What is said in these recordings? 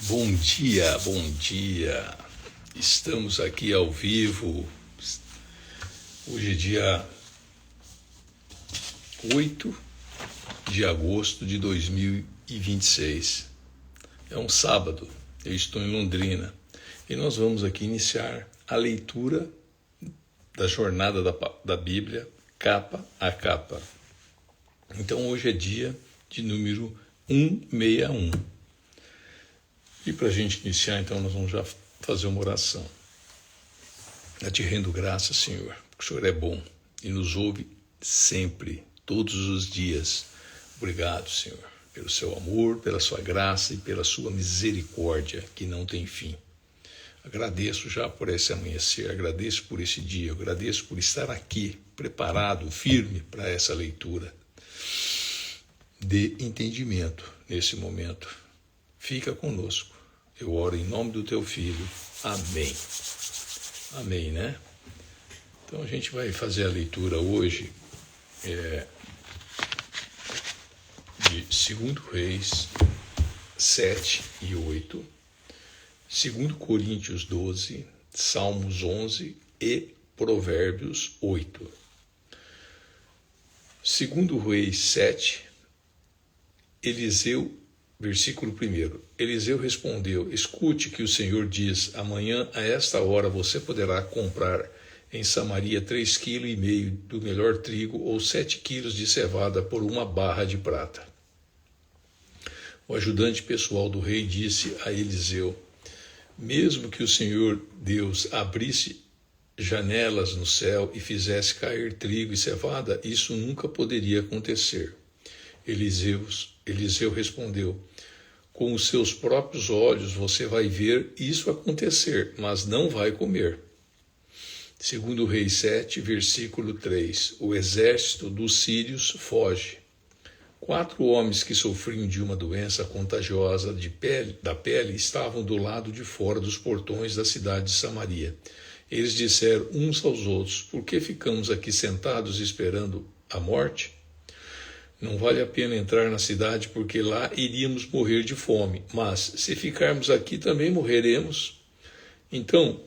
Bom dia, bom dia. Estamos aqui ao vivo. Hoje é dia 8 de agosto de 2026. É um sábado. Eu estou em Londrina e nós vamos aqui iniciar a leitura da jornada da Bíblia, capa a capa. Então hoje é dia de número 161. E para a gente iniciar, então, nós vamos já fazer uma oração. Eu te rendo graças, Senhor, porque o Senhor é bom e nos ouve sempre, todos os dias. Obrigado, Senhor, pelo seu amor, pela sua graça e pela sua misericórdia, que não tem fim. Agradeço já por esse amanhecer, agradeço por esse dia, agradeço por estar aqui, preparado, firme para essa leitura. Dê entendimento nesse momento. Fica conosco. Eu oro em nome do teu Filho. Amém. Amém, né? Então a gente vai fazer a leitura hoje de 2 Reis 7 e 8, 2 Coríntios 12, Salmos 11 e Provérbios 8. 2 Reis 7, Versículo 1. Eliseu respondeu: escute que o Senhor diz: amanhã a esta hora você poderá comprar em Samaria 3,5 kg do melhor trigo ou 7 quilos de cevada por 1 barra de prata. O ajudante pessoal do rei disse a Eliseu: mesmo que o Senhor Deus abrisse janelas no céu e fizesse cair trigo e cevada, isso nunca poderia acontecer. Eliseu respondeu: com os seus próprios olhos você vai ver isso acontecer, mas não vai comer. 2 Reis 7, versículo 3. O exército dos sírios foge. 4 homens que sofriam de uma doença contagiosa da pele estavam do lado de fora dos portões da cidade de Samaria. Eles disseram uns aos outros: por que ficamos aqui sentados esperando a morte? Não vale a pena entrar na cidade, porque lá iríamos morrer de fome. Mas, se ficarmos aqui, também morreremos. Então,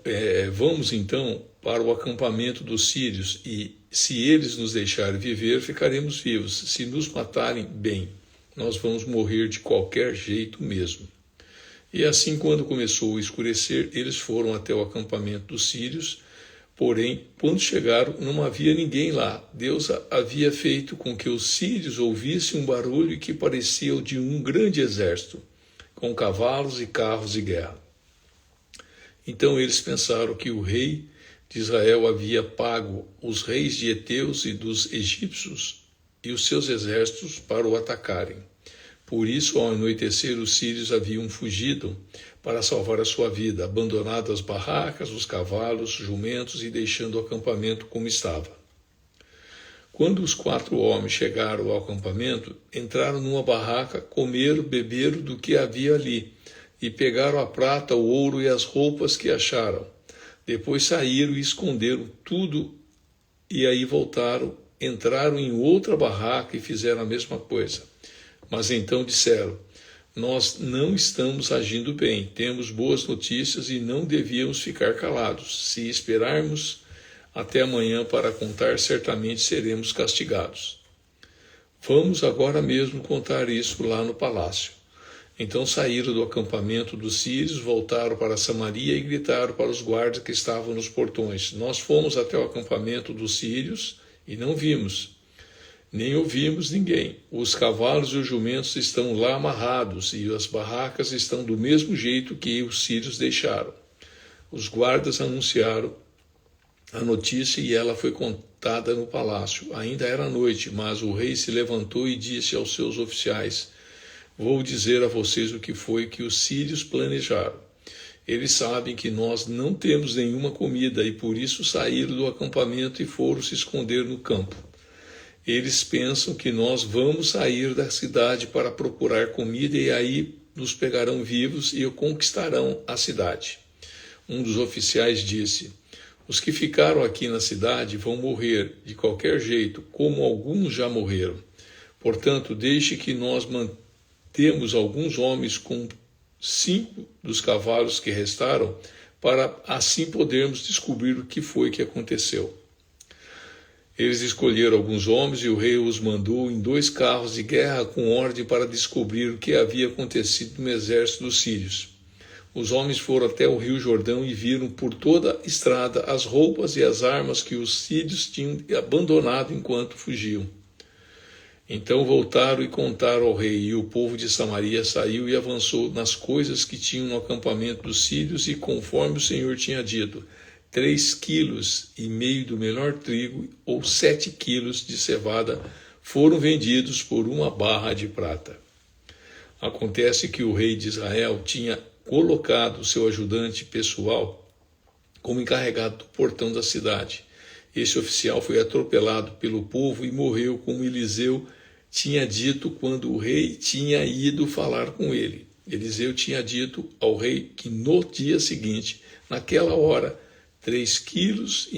vamos então para o acampamento dos sírios, e se eles nos deixarem viver, ficaremos vivos. Se nos matarem, bem, nós vamos morrer de qualquer jeito mesmo. E assim, quando começou a escurecer, eles foram até o acampamento dos sírios. Porém, quando chegaram, não havia ninguém lá. Deus havia feito com que os sírios ouvissem um barulho que parecia o de um grande exército, com cavalos e carros de guerra. Então eles pensaram que o rei de Israel havia pago os reis de Heteus e dos egípcios e os seus exércitos para o atacarem. Por isso, ao anoitecer, os sírios haviam fugido para salvar a sua vida, abandonado as barracas, os cavalos, jumentos e deixando o acampamento como estava. Quando os 4 homens chegaram ao acampamento, entraram numa barraca, comeram, beberam do que havia ali, e pegaram a prata, o ouro e as roupas que acharam. Depois saíram e esconderam tudo, e aí voltaram, entraram em outra barraca e fizeram a mesma coisa. Mas então disseram: nós não estamos agindo bem, temos boas notícias e não devíamos ficar calados. Se esperarmos até amanhã para contar, certamente seremos castigados. Vamos agora mesmo contar isso lá no palácio. Então saíram do acampamento dos sírios, voltaram para Samaria e gritaram para os guardas que estavam nos portões: nós fomos até o acampamento dos sírios e não vimos, nem ouvimos ninguém. Os cavalos e os jumentos estão lá amarrados e as barracas estão do mesmo jeito que os sírios deixaram. Os guardas anunciaram a notícia e ela foi contada no palácio. Ainda era noite, mas o rei se levantou e disse aos seus oficiais: vou dizer a vocês o que foi que os sírios planejaram. Eles sabem que nós não temos nenhuma comida e por isso saíram do acampamento e foram se esconder no campo. Eles pensam que nós vamos sair da cidade para procurar comida e aí nos pegarão vivos e conquistarão a cidade. Um dos oficiais disse: os que ficaram aqui na cidade vão morrer de qualquer jeito, como alguns já morreram. Portanto, deixe que nós mantemos alguns homens com 5 dos cavalos que restaram, para assim podermos descobrir o que foi que aconteceu. Eles escolheram alguns homens e o rei os mandou em 2 carros de guerra com ordem para descobrir o que havia acontecido no exército dos sírios. Os homens foram até o rio Jordão e viram por toda a estrada as roupas e as armas que os sírios tinham abandonado enquanto fugiam. Então voltaram e contaram ao rei, e o povo de Samaria saiu e avançou nas coisas que tinham no acampamento dos sírios, e conforme o Senhor tinha dito, 3,5 quilos do melhor trigo, ou 7 quilos de cevada, foram vendidos por 1 barra de prata. Acontece que o rei de Israel tinha colocado seu ajudante pessoal como encarregado do portão da cidade. Esse oficial foi atropelado pelo povo e morreu, como Eliseu tinha dito quando o rei tinha ido falar com ele. Eliseu tinha dito ao rei que no dia seguinte, naquela hora, 3,5 quilos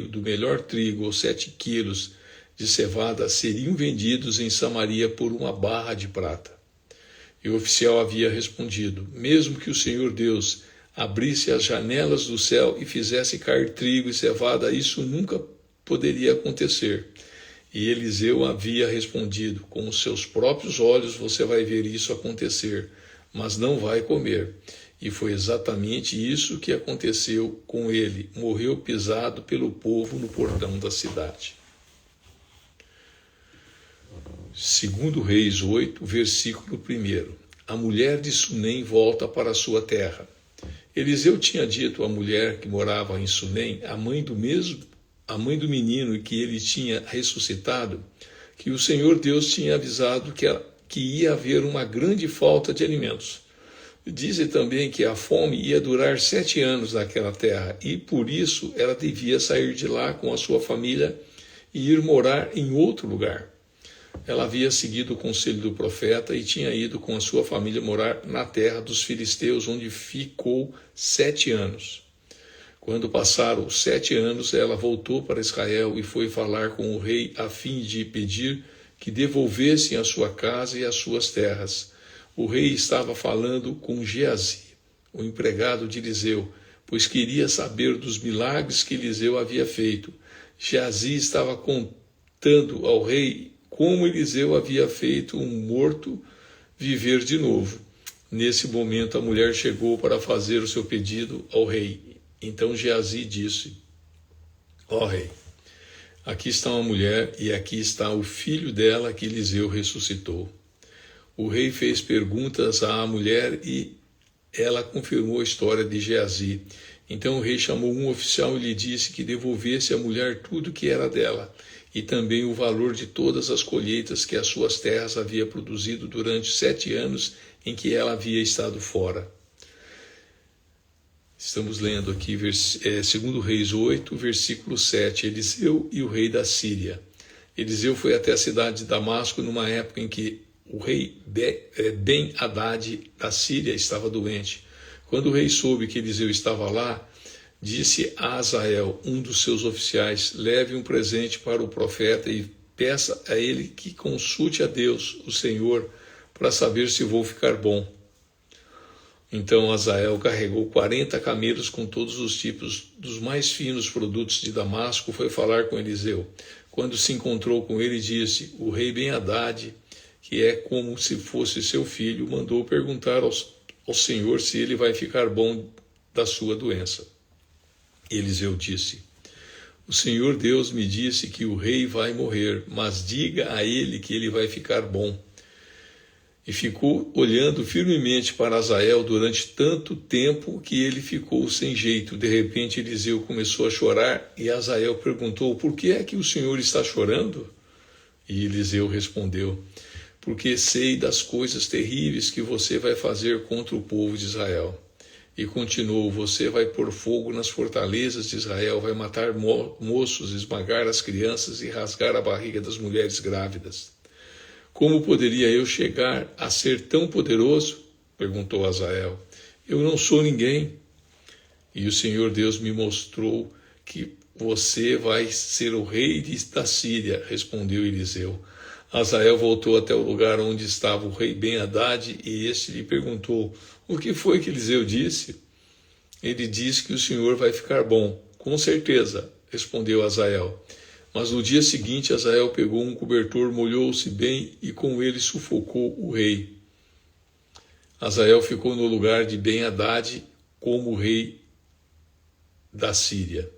do melhor trigo, ou 7 quilos de cevada, seriam vendidos em Samaria por 1 barra de prata. E o oficial havia respondido: mesmo que o Senhor Deus abrisse as janelas do céu e fizesse cair trigo e cevada, isso nunca poderia acontecer. E Eliseu havia respondido: com os seus próprios olhos você vai ver isso acontecer, mas não vai comer. E foi exatamente isso que aconteceu com ele. Morreu pisado pelo povo no portão da cidade. 2 Reis 8, versículo 1. A mulher de Sunem volta para sua terra. Eliseu tinha dito à mulher que morava em Sunem, a mãe do menino que ele tinha ressuscitado, que o Senhor Deus tinha avisado que ia haver uma grande falta de alimentos. Dizem também que a fome ia durar 7 anos naquela terra, e por isso ela devia sair de lá com a sua família e ir morar em outro lugar. Ela havia seguido o conselho do profeta e tinha ido com a sua família morar na terra dos filisteus, onde ficou 7 anos. Quando passaram os 7 anos, ela voltou para Israel e foi falar com o rei a fim de pedir que devolvessem a sua casa e as suas terras. O rei estava falando com Geazi, o empregado de Eliseu, pois queria saber dos milagres que Eliseu havia feito. Geazi estava contando ao rei como Eliseu havia feito um morto viver de novo. Nesse momento, a mulher chegou para fazer o seu pedido ao rei. Então Geazi disse: ó rei, aqui está uma mulher e aqui está o filho dela que Eliseu ressuscitou. O rei fez perguntas à mulher e ela confirmou a história de Geazi. Então o rei chamou um oficial e lhe disse que devolvesse à mulher tudo que era dela, e também o valor de todas as colheitas que as suas terras havia produzido durante 7 anos em que ela havia estado fora. Estamos lendo aqui 2 Reis 8, versículo 7, Eliseu e o rei da Síria. Eliseu foi até a cidade de Damasco numa época em que o rei Ben-Hadad da Síria estava doente. Quando o rei soube que Eliseu estava lá, disse a Azael, um dos seus oficiais: leve um presente para o profeta e peça a ele que consulte a Deus, o Senhor, para saber se vou ficar bom. Então Azael carregou 40 camelos com todos os tipos dos mais finos produtos de Damasco, foi falar com Eliseu. Quando se encontrou com ele, disse: o rei Ben-Hadad, que é como se fosse seu filho, mandou perguntar ao Senhor se ele vai ficar bom da sua doença. Eliseu disse: o Senhor Deus me disse que o rei vai morrer, mas diga a ele que ele vai ficar bom. E ficou olhando firmemente para Azael durante tanto tempo que ele ficou sem jeito. De repente Eliseu começou a chorar e Azael perguntou: por que é que o Senhor está chorando? E Eliseu respondeu: porque sei das coisas terríveis que você vai fazer contra o povo de Israel. E continuou: você vai pôr fogo nas fortalezas de Israel, vai matar moços, esmagar as crianças e rasgar a barriga das mulheres grávidas. Como poderia eu chegar a ser tão poderoso? Perguntou Azael. Eu não sou ninguém. E o Senhor Deus me mostrou que você vai ser o rei da Síria, respondeu Eliseu. Azael voltou até o lugar onde estava o rei Ben-Hadad e este lhe perguntou: o que foi que Eliseu disse? Ele disse que o Senhor vai ficar bom. Com certeza, respondeu Azael. Mas no dia seguinte, Azael pegou um cobertor, molhou-se bem e com ele sufocou o rei. Azael ficou no lugar de Ben-Hadad como rei da Síria.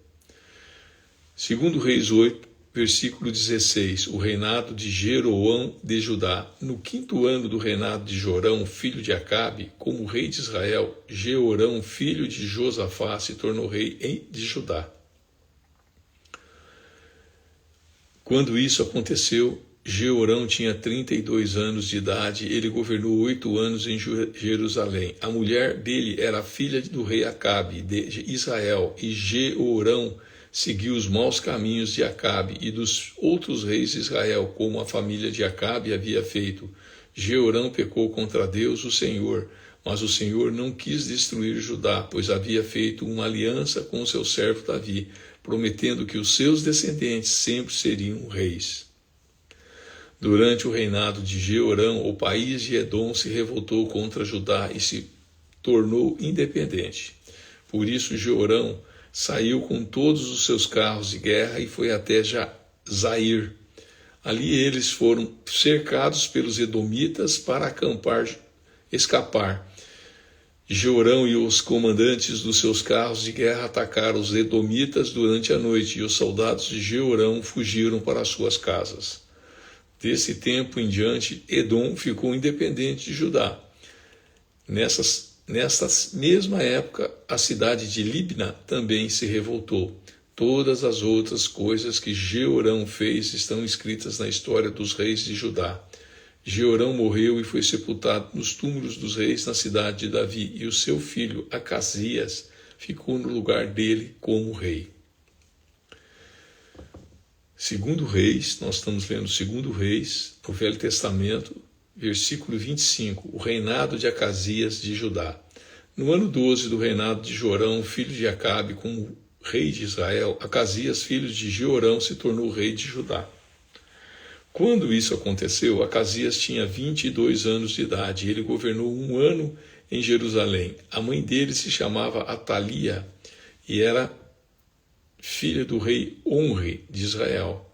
Segundo Reis 8, versículo 16, o reinado de Jeroão de Judá. No 5º ano do reinado de Jorão, filho de Acabe, como rei de Israel, Jeorão, filho de Josafá, se tornou rei de Judá. Quando isso aconteceu, Jeorão tinha 32 anos de idade, ele governou 8 anos em Jerusalém. A mulher dele era filha do rei Acabe de Israel, e Jeorão seguiu os maus caminhos de Acabe e dos outros reis de Israel, como a família de Acabe havia feito. Jeorão pecou contra Deus, o Senhor, mas o Senhor não quis destruir Judá, pois havia feito uma aliança com seu servo Davi, prometendo que os seus descendentes sempre seriam reis. Durante o reinado de Jeorão, o país de Edom se revoltou contra Judá e se tornou independente. Por isso Jeorão saiu com todos os seus carros de guerra e foi até Zair. Ali eles foram cercados pelos edomitas para escapar. Jeorão e os comandantes dos seus carros de guerra atacaram os edomitas durante a noite, e os soldados de Jeorão fugiram para suas casas. Desse tempo em diante, Edom ficou independente de Judá. Nesta mesma época, a cidade de Libna também se revoltou. Todas as outras coisas que Jeorão fez estão escritas na história dos reis de Judá. Jeorão morreu e foi sepultado nos túmulos dos reis na cidade de Davi, e o seu filho Acasias ficou no lugar dele como rei. Segundo Reis, nós estamos lendo Segundo Reis, no Velho Testamento, versículo 25, o reinado de Acasias de Judá. No ano 12 do reinado de Jorão, filho de Acabe, como rei de Israel, Acasias, filho de Jeorão, se tornou rei de Judá. Quando isso aconteceu, Acasias tinha 22 anos de idade e ele governou 1 ano em Jerusalém. A mãe dele se chamava Atalia e era filha do rei Onre de Israel.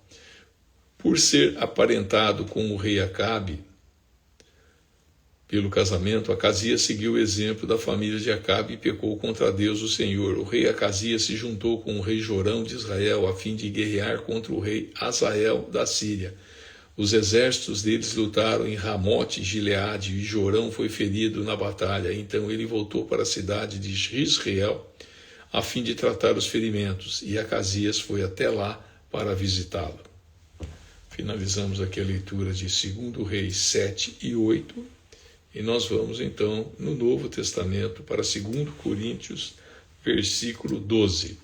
Por ser aparentado com o rei Acabe, pelo casamento, Acasias seguiu o exemplo da família de Acabe e pecou contra Deus, o Senhor. O rei Acasias se juntou com o rei Jorão de Israel a fim de guerrear contra o rei Azael da Síria. Os exércitos deles lutaram em Ramote, Gileade, e Jorão foi ferido na batalha. Então ele voltou para a cidade de Jezreel a fim de tratar os ferimentos, e Acasias foi até lá para visitá-lo. Finalizamos aqui a leitura de 2 Reis 7 e 8, e nós vamos então no Novo Testamento para 2 Coríntios, versículo 12.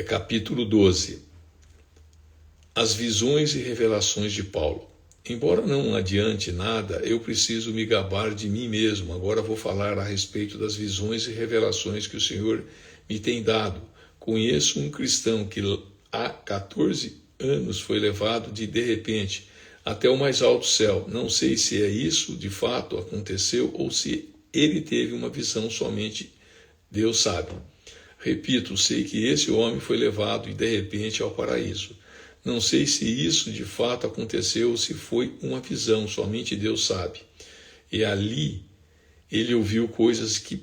Capítulo 12. As visões e revelações de Paulo. Embora não adiante nada, eu preciso me gabar de mim mesmo. Agora vou falar a respeito das visões e revelações que o Senhor me tem dado. Conheço um cristão que há 14 anos foi levado de repente até o mais alto céu. Não sei se isso de fato aconteceu ou se ele teve uma visão, somente Deus sabe. Repito, sei que esse homem foi levado de repente ao paraíso. Não sei se isso de fato aconteceu ou se foi uma visão, somente Deus sabe. E ali ele ouviu coisas que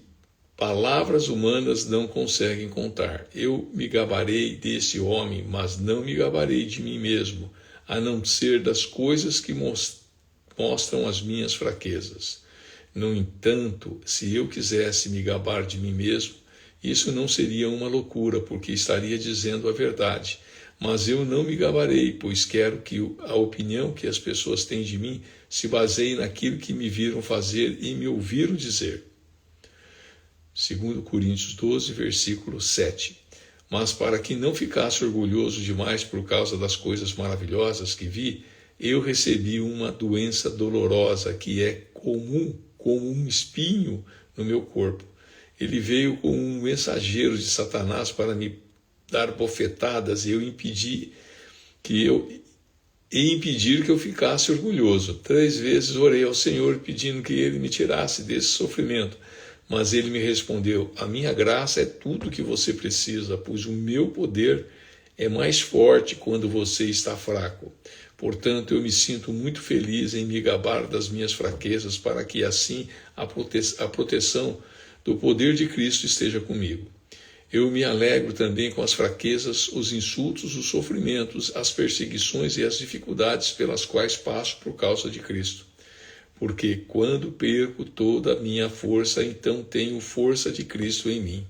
palavras humanas não conseguem contar. Eu me gabarei desse homem, mas não me gabarei de mim mesmo, a não ser das coisas que mostram as minhas fraquezas. No entanto, se eu quisesse me gabar de mim mesmo, isso não seria uma loucura, porque estaria dizendo a verdade. Mas eu não me gabarei, pois quero que a opinião que as pessoas têm de mim se baseie naquilo que me viram fazer e me ouviram dizer. 2 Coríntios 12, versículo 7. Mas para que não ficasse orgulhoso demais por causa das coisas maravilhosas que vi, eu recebi uma doença dolorosa que é comum como um espinho no meu corpo. Ele veio como um mensageiro de Satanás para me dar bofetadas, e eu impedi e impedir que eu ficasse orgulhoso. 3 vezes orei ao Senhor pedindo que Ele me tirasse desse sofrimento. Mas Ele me respondeu: a minha graça é tudo o que você precisa, pois o meu poder é mais forte quando você está fraco. Portanto, eu me sinto muito feliz em me gabar das minhas fraquezas, para que assim a proteção do poder de Cristo esteja comigo. Eu me alegro também com as fraquezas, os insultos, os sofrimentos, as perseguições e as dificuldades pelas quais passo por causa de Cristo. Porque quando perco toda a minha força, então tenho força de Cristo em mim.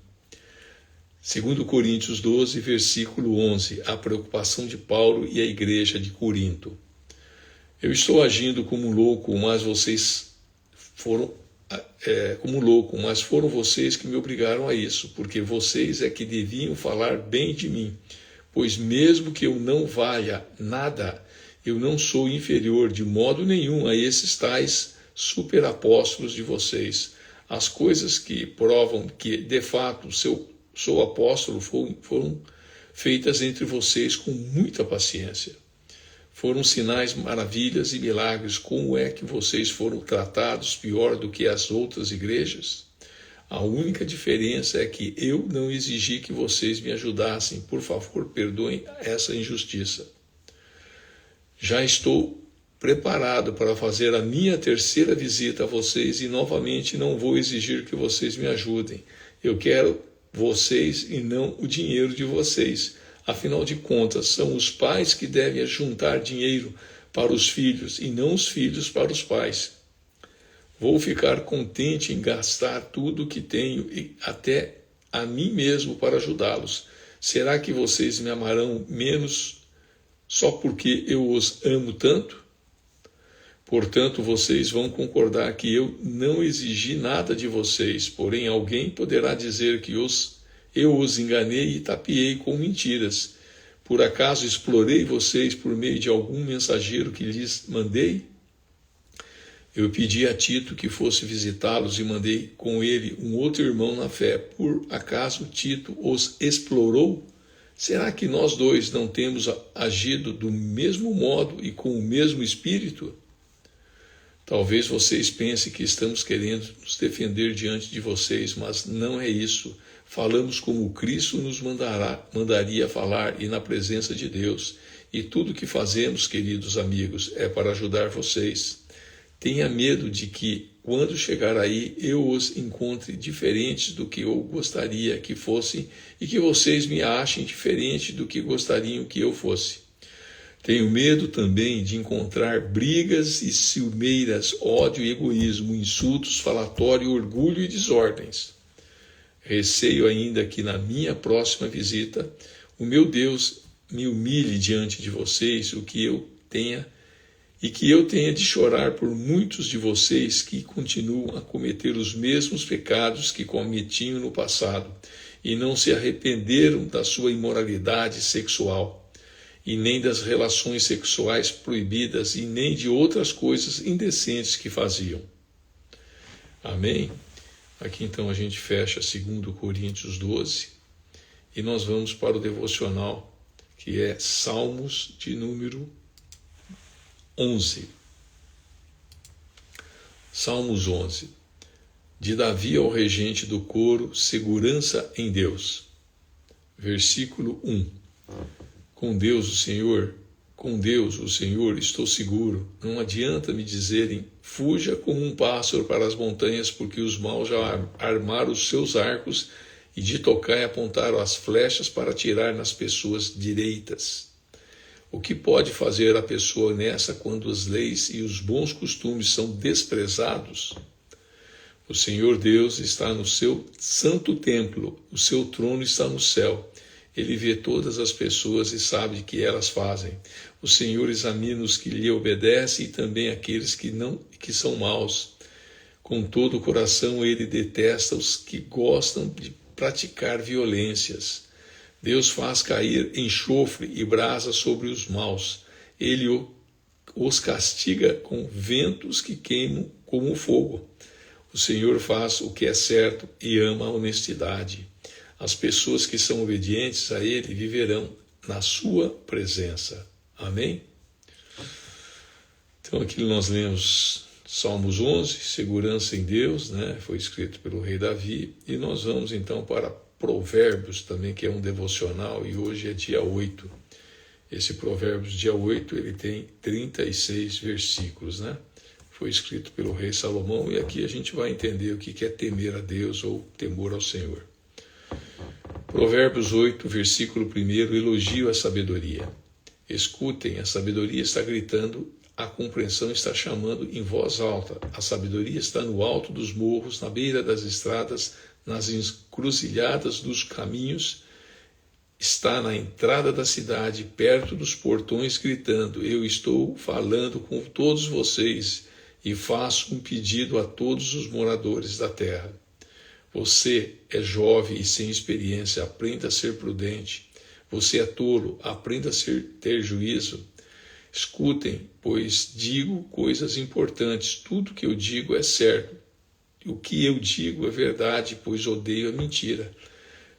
2 Coríntios 12, versículo 11, a preocupação de Paulo e a igreja de Corinto. Eu estou agindo como louco, mas foram vocês que me obrigaram a isso, porque vocês é que deviam falar bem de mim, pois mesmo que eu não valha nada, eu não sou inferior de modo nenhum a esses tais superapóstolos de vocês. As coisas que provam que, de fato, sou apóstolo foram feitas entre vocês com muita paciência. Foram sinais, maravilhas e milagres. Como é que vocês foram tratados pior do que as outras igrejas? A única diferença é que eu não exigi que vocês me ajudassem. Por favor, perdoem essa injustiça. Já estou preparado para fazer a minha 3ª visita a vocês e novamente não vou exigir que vocês me ajudem. Eu quero vocês e não o dinheiro de vocês. Afinal de contas, são os pais que devem juntar dinheiro para os filhos e não os filhos para os pais. Vou ficar contente em gastar tudo o que tenho e até a mim mesmo para ajudá-los. Será que vocês me amarão menos só porque eu os amo tanto? Portanto, vocês vão concordar que eu não exigi nada de vocês, porém alguém poderá dizer que eu os enganei e tapeei com mentiras. Por acaso explorei vocês por meio de algum mensageiro que lhes mandei? Eu pedi a Tito que fosse visitá-los e mandei com ele um outro irmão na fé. Por acaso Tito os explorou? Será que nós dois não temos agido do mesmo modo e com o mesmo espírito? Talvez vocês pensem que estamos querendo nos defender diante de vocês, mas não é isso. Falamos como Cristo nos mandaria falar e na presença de Deus. E tudo o que fazemos, queridos amigos, é para ajudar vocês. Tenha medo de que, quando chegar aí, eu os encontre diferentes do que eu gostaria que fossem e que vocês me achem diferente do que gostariam que eu fosse. Tenho medo também de encontrar brigas e ciumeiras, ódio e egoísmo, insultos, falatório, orgulho e desordens. Receio ainda que na minha próxima visita, o meu Deus me humilhe diante de vocês, que eu tenha de chorar por muitos de vocês que continuam a cometer os mesmos pecados que cometiam no passado e não se arrependeram da sua imoralidade sexual, e nem das relações sexuais proibidas, e nem de outras coisas indecentes que faziam. Amém? Aqui então a gente fecha 2 Coríntios 12 e nós vamos para o devocional, que é Salmos de número 11. Salmos 11. De Davi ao regente do coro, segurança em Deus. Versículo 1. Com Deus o Senhor, estou seguro. Não adianta me dizerem, fuja como um pássaro para as montanhas, porque os maus já armaram os seus arcos e de tocar e apontaram as flechas para atirar nas pessoas direitas. O que pode fazer a pessoa nessa quando as leis e os bons costumes são desprezados? O Senhor Deus está no seu santo templo, o seu trono está no céu. Ele vê todas as pessoas e sabe o que elas fazem. O Senhor examina os que lhe obedecem e também aqueles que são maus. Com todo o coração ele detesta os que gostam de praticar violências. Deus faz cair enxofre e brasa sobre os maus. Ele os castiga com ventos que queimam como fogo. O Senhor faz o que é certo e ama a honestidade. As pessoas que são obedientes a Ele viverão na sua presença. Amém? Então aqui nós lemos Salmos 11, segurança em Deus, né? Foi escrito pelo rei Davi, e nós vamos então para Provérbios também, que é um devocional, e hoje é dia 8. Esse Provérbios dia 8, ele tem 36 versículos, né? Foi escrito pelo rei Salomão, e aqui a gente vai entender o que é temer a Deus ou temor ao Senhor. Provérbios 8, versículo 1, elogio à sabedoria. Escutem, a sabedoria está gritando, a compreensão está chamando em voz alta. A sabedoria está no alto dos morros, na beira das estradas, nas encruzilhadas dos caminhos, está na entrada da cidade, perto dos portões, gritando: eu estou falando com todos vocês e faço um pedido a todos os moradores da terra. Você é jovem e sem experiência, aprenda a ser prudente. Você é tolo, aprenda a ter juízo. Escutem, pois digo coisas importantes. Tudo que eu digo é certo. O que eu digo é verdade, pois odeio a mentira.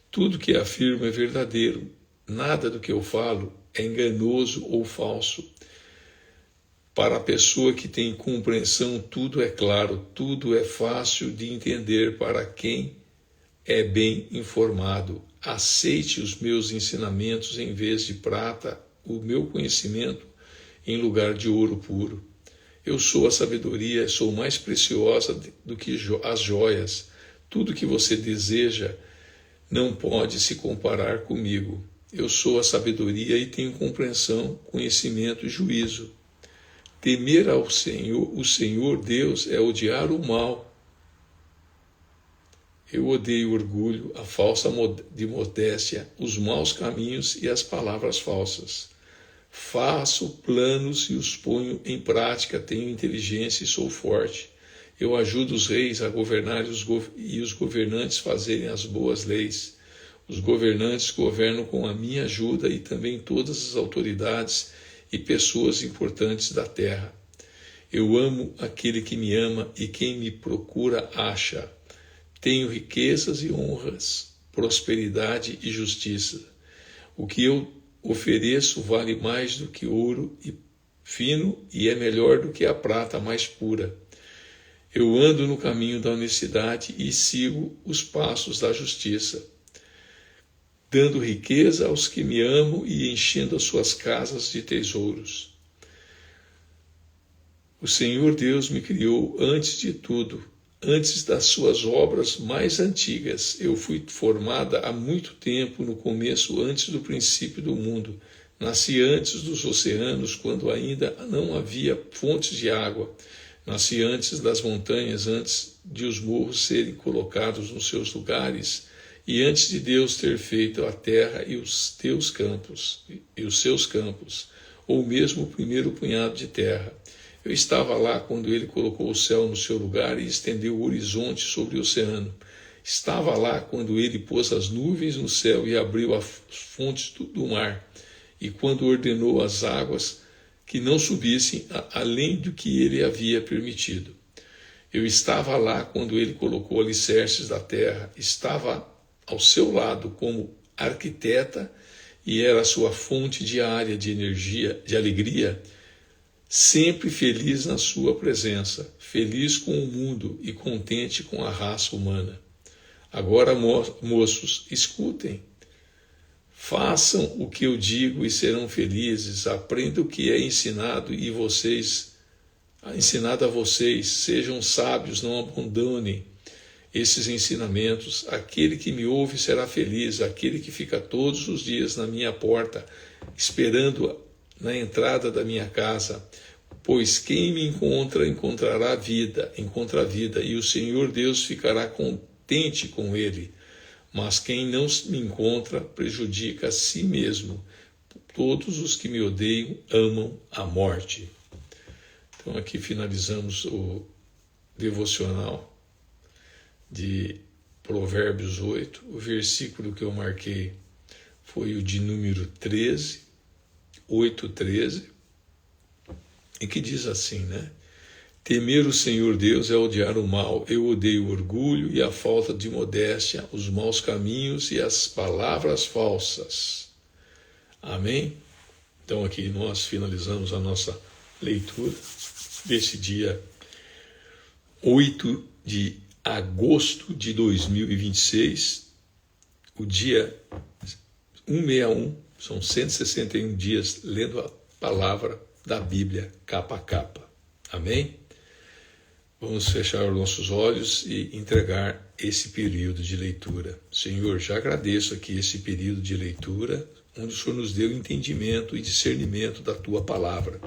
Tudo que afirmo é verdadeiro. Nada do que eu falo é enganoso ou falso. Para a pessoa que tem compreensão, tudo é claro, tudo é fácil de entender para quem é bem informado. Aceite os meus ensinamentos em vez de prata, o meu conhecimento em lugar de ouro puro. Eu sou a sabedoria, sou mais preciosa do que as joias. Tudo que você deseja não pode se comparar comigo. Eu sou a sabedoria e tenho compreensão, conhecimento e juízo. Temer ao Senhor, o Senhor Deus, é odiar o mal. Eu odeio o orgulho, a falsa de modéstia, os maus caminhos e as palavras falsas. Faço planos e os ponho em prática, tenho inteligência e sou forte. Eu ajudo os reis a governar e os governantes fazerem as boas leis. Os governantes governam com a minha ajuda e também todas as autoridades e pessoas importantes da terra. Eu amo aquele que me ama e quem me procura acha. Tenho riquezas e honras, prosperidade e justiça. O que eu ofereço vale mais do que ouro fino e é melhor do que a prata mais pura. Eu ando no caminho da honestidade e sigo os passos da justiça, dando riqueza aos que me amam e enchendo as suas casas de tesouros. O Senhor Deus me criou antes de tudo, antes das suas obras mais antigas. Eu fui formada há muito tempo, no começo, antes do princípio do mundo. Nasci antes dos oceanos, quando ainda não havia fontes de água. Nasci antes das montanhas, antes de os morros serem colocados nos seus lugares, e antes de Deus ter feito a terra e os seus campos, ou mesmo o primeiro punhado de terra. Eu estava lá quando ele colocou o céu no seu lugar e estendeu o horizonte sobre o oceano. Estava lá quando ele pôs as nuvens no céu e abriu as fontes do mar, e quando ordenou as águas que não subissem além do que ele havia permitido. Eu estava lá quando ele colocou alicerces da terra, estava ao seu lado como arquiteta e era a sua fonte diária de energia, de alegria, sempre feliz na sua presença, feliz com o mundo e contente com a raça humana. Agora, moços, escutem. Façam o que eu digo e serão felizes. Aprendam o que é ensinado a vocês. Sejam sábios, não abandonem esses ensinamentos. Aquele que me ouve será feliz. Aquele que fica todos os dias na minha porta, esperando na entrada da minha casa. Pois quem me encontra a vida, e o Senhor Deus ficará contente com ele. Mas quem não me encontra prejudica a si mesmo. Todos os que me odeiam amam a morte. Então aqui finalizamos o devocional de Provérbios 8. O versículo que eu marquei foi o de número 13, 8:13, e que diz assim, né? Temer o Senhor Deus é odiar o mal. Eu odeio o orgulho e a falta de modéstia, os maus caminhos e as palavras falsas. Amém? Então aqui nós finalizamos a nossa leitura desse dia 8 de agosto de 2026, o dia 161, são 161 dias lendo a palavra da Bíblia capa a capa. Amém? Vamos fechar os nossos olhos e entregar esse período de leitura. Senhor, já agradeço aqui esse período de leitura, onde o Senhor nos deu entendimento e discernimento da Tua palavra.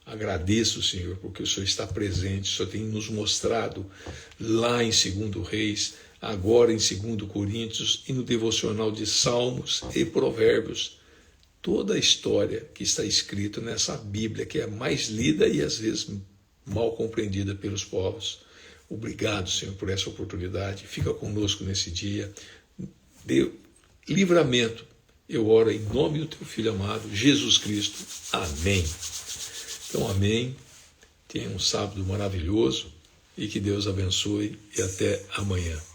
Agradeço, Senhor, porque o Senhor está presente, o Senhor tem nos mostrado lá em 2 Reis, agora em 2 Coríntios e no devocional de Salmos e Provérbios, toda a história que está escrita nessa Bíblia, que é mais lida e às vezes mal compreendida pelos povos. Obrigado, Senhor, por essa oportunidade. Fica conosco nesse dia. Dê livramento. Eu oro em nome do Teu Filho amado, Jesus Cristo. Amém. Então, amém. Tenha um sábado maravilhoso e que Deus abençoe e até amanhã.